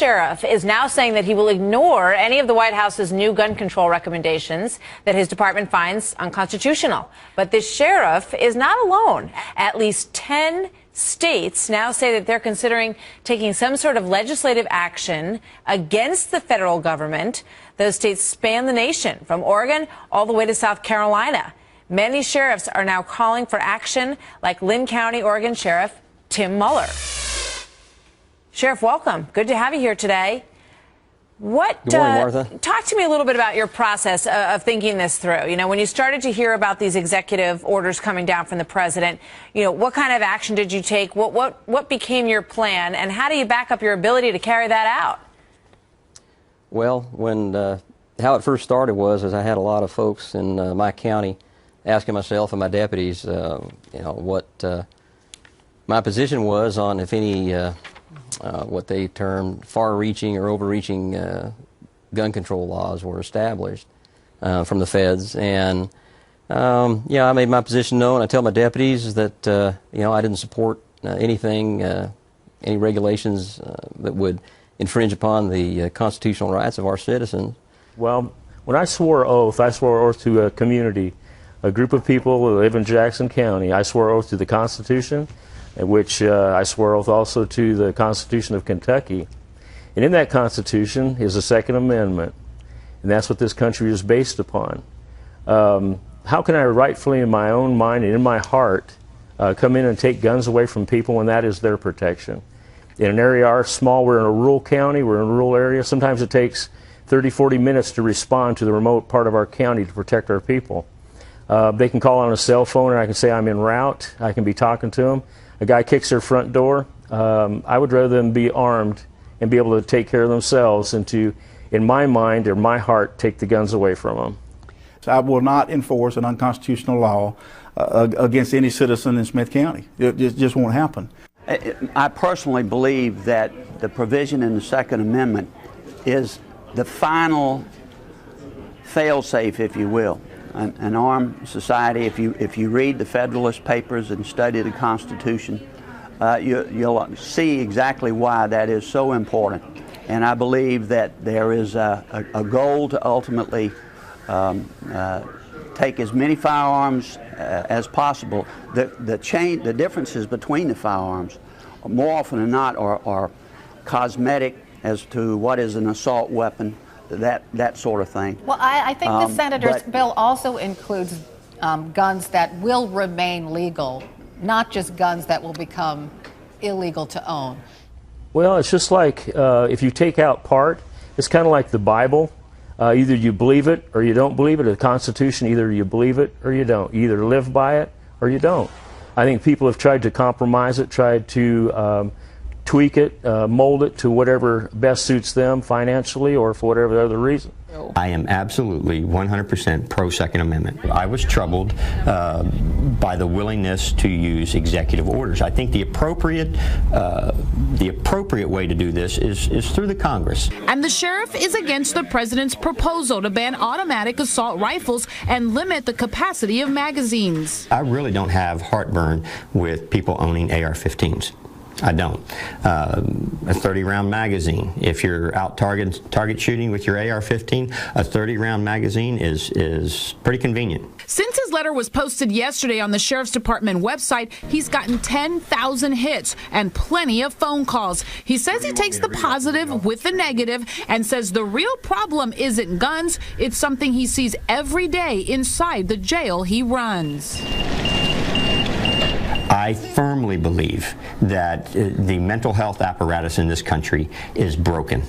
sheriff is now saying that he will ignore any of the White House's new gun control recommendations that his department finds unconstitutional. But this sheriff is not alone. At least 10 states now say that they're considering taking some sort of legislative action against the federal government. Those states span the nation, from Oregon all the way to South Carolina. Many sheriffs are now calling for action, like Lynn County, Oregon Sheriff Tim Muller. Sheriff, welcome. Good to have you here today. Good morning, Martha. Talk to me a little bit about your process of thinking this through. You know, when you started to hear about these executive orders coming down from the president, you know, what kind of action did you take? What became your plan, and how do you back up your ability to carry that out? Well, how it first started was I had a lot of folks in my county asking myself and my deputies, you know, what my position was on, if any, what they termed far-reaching or overreaching gun control laws were established from the feds. And yeah, I made my position known. I tell my deputies that you know, I didn't support anything, any regulations that would infringe upon the constitutional rights of our citizens. Well, when I swore oath to a community, a group of people who live in Jackson County. I swore oath to the Constitution, which I swore oath also to the Constitution of Kentucky. And in that Constitution is the Second Amendment, and that's what this country is based upon. How can I rightfully, in my own mind and in my heart, come in and take guns away from people when that is their protection? In an area our small, we're in a rural county, we're in a rural area. Sometimes it takes 30, 40 minutes to respond to the remote part of our county to protect our people. They can call on a cell phone, and I can say I'm en route. I can be talking to them. A guy kicks their front door. I would rather them be armed and be able to take care of themselves and to, in my mind or my heart, take the guns away from them. So I will not enforce an unconstitutional law against any citizen in Smith County. It just won't happen. I personally believe that the provision in the Second Amendment is the final fail-safe, if you will. An armed society, if you read the Federalist Papers and study the Constitution, you'll see exactly why that is so important. And I believe that there is a goal to ultimately take as many firearms as possible. The differences between the firearms, more often than not, are cosmetic as to what is an assault weapon. That sort of thing. Well, I think the senator's bill also includes guns that will remain legal, not just guns that will become illegal to own. Well, it's just like if you take out part, it's kind of like the Bible. Either you believe it or you don't believe it. The Constitution, either you believe it or you don't. You either live by it or you don't. I think people have tried to compromise it, tried to tweak it, mold it to whatever best suits them financially or for whatever other reason. I am absolutely 100% pro-Second Amendment. I was troubled by the willingness to use executive orders. I think the appropriate way to do this is through the Congress. And the sheriff is against the president's proposal to ban automatic assault rifles and limit the capacity of magazines. I really don't have heartburn with people owning AR-15s. I don't. A 30-round magazine. If you're out target shooting with your AR-15, a 30-round magazine is pretty convenient. Since his letter was posted yesterday on the Sheriff's Department website, he's gotten 10,000 hits and plenty of phone calls. He says he takes the positive with the negative and says the real problem isn't guns, it's something he sees every day inside the jail he runs. I firmly believe that the mental health apparatus in this country is broken.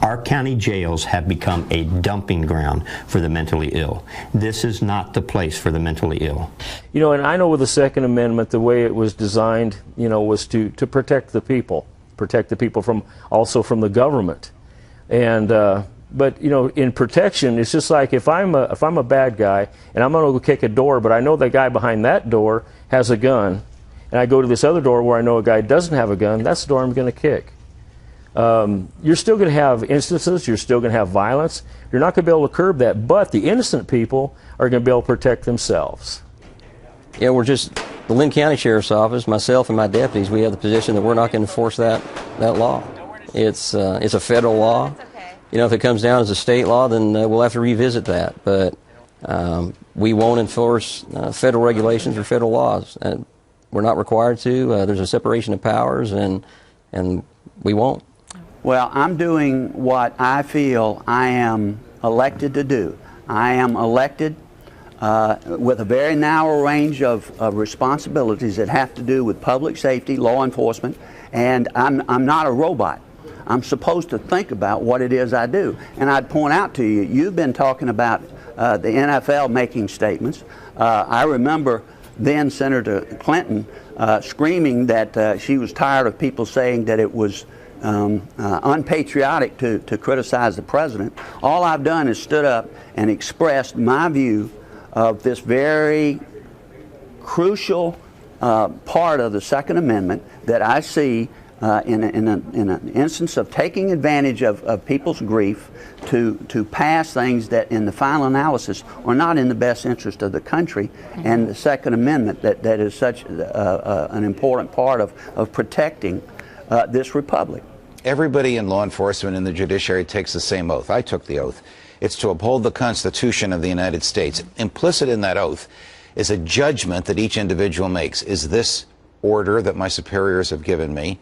Our county jails have become a dumping ground for the mentally ill. This is not the place for the mentally ill. You know, and I know with the Second Amendment, the way it was designed, you know, was to protect the people from also from the government. And but you know, in protection, it's just like if I'm a bad guy and I'm going to go kick a door, but I know the guy behind that door has a gun, and I go to this other door where I know a guy doesn't have a gun, that's the door I'm going to kick. You're still going to have instances, you're still going to have violence. You're not going to be able to curb that, but the innocent people are going to be able to protect themselves. Yeah, the Lynn County Sheriff's Office, myself and my deputies, we have the position that we're not going to enforce that law. It's a federal law. You know, if it comes down as a state law, then we'll have to revisit that. But we won't enforce federal regulations or federal laws. We're not required to. There's a separation of powers, and we won't. Well, I'm doing what I feel I am elected to do. I am elected with a very narrow range of responsibilities that have to do with public safety, law enforcement, and I'm not a robot. I'm supposed to think about what it is I do. And I'd point out to you, you've been talking about the NFL making statements. I remember then Senator Clinton screaming that she was tired of people saying that it was unpatriotic to criticize the president. All I've done is stood up and expressed my view of this very crucial part of the Second Amendment that I see in an instance of taking advantage of people's grief to pass things that in the final analysis are not in the best interest of the country, and the Second Amendment that is such an important part of protecting this republic. Everybody in law enforcement and the judiciary takes the same oath. I took the oath. It's to uphold the Constitution of the United States. Implicit in that oath is a judgment that each individual makes. Is this order that my superiors have given me?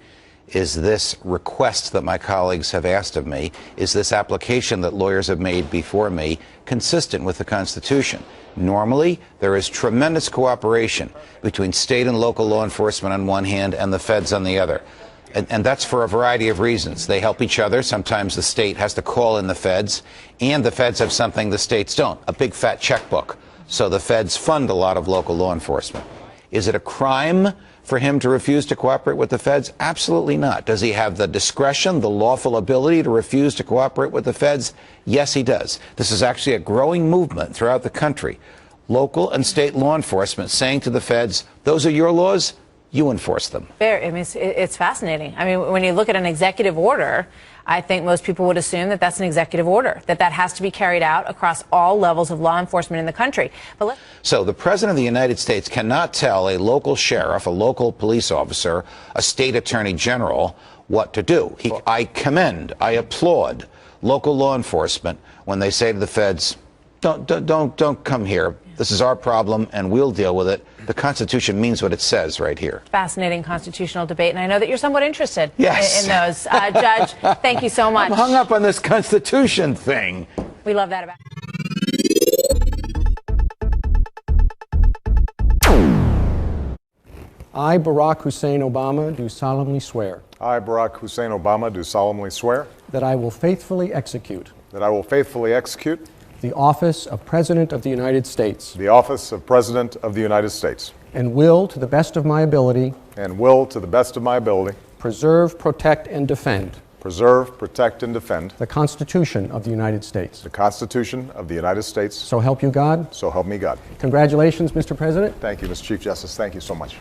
Is this request that my colleagues have asked of me? Is this application that lawyers have made before me consistent with the Constitution? Normally, there is tremendous cooperation between state and local law enforcement on one hand and the feds on the other. And that's for a variety of reasons. They help each other. Sometimes the state has to call in the feds, and the feds have something the states don't, a big fat checkbook. So the feds fund a lot of local law enforcement. Is it a crime for him to refuse to cooperate with the feds? Absolutely not. Does he have the discretion, the lawful ability to refuse to cooperate with the feds? Yes, he does. This is actually a growing movement throughout the country. Local and state law enforcement saying to the feds, those are your laws, you enforce them. Fair. I mean, it's fascinating. I mean, when you look at an executive order, I think most people would assume that that's an executive order, that has to be carried out across all levels of law enforcement in the country. So the President of the United States cannot tell a local sheriff, a local police officer, a state attorney general what to do. I commend, I applaud local law enforcement when they say to the feds, don't come here. This is our problem, and we'll deal with it. The Constitution means what it says right here. Fascinating Constitutional debate, and I know that you're somewhat interested yes. in those. Judge, thank you so much. I'm hung up on this Constitution thing. We love that about I, Barack Hussein Obama, do solemnly swear. I, Barack Hussein Obama, do solemnly swear. That I will faithfully execute. That I will faithfully execute. The office of President of the United States. The office of President of the United States. And will, to the best of my ability. And will, to the best of my ability. Preserve, protect, and defend. Preserve, protect, and defend. The Constitution of the United States. The Constitution of the United States. So help you God. So help me God. Congratulations, Mr. President. Thank you, Mr. Chief Justice. Thank you so much.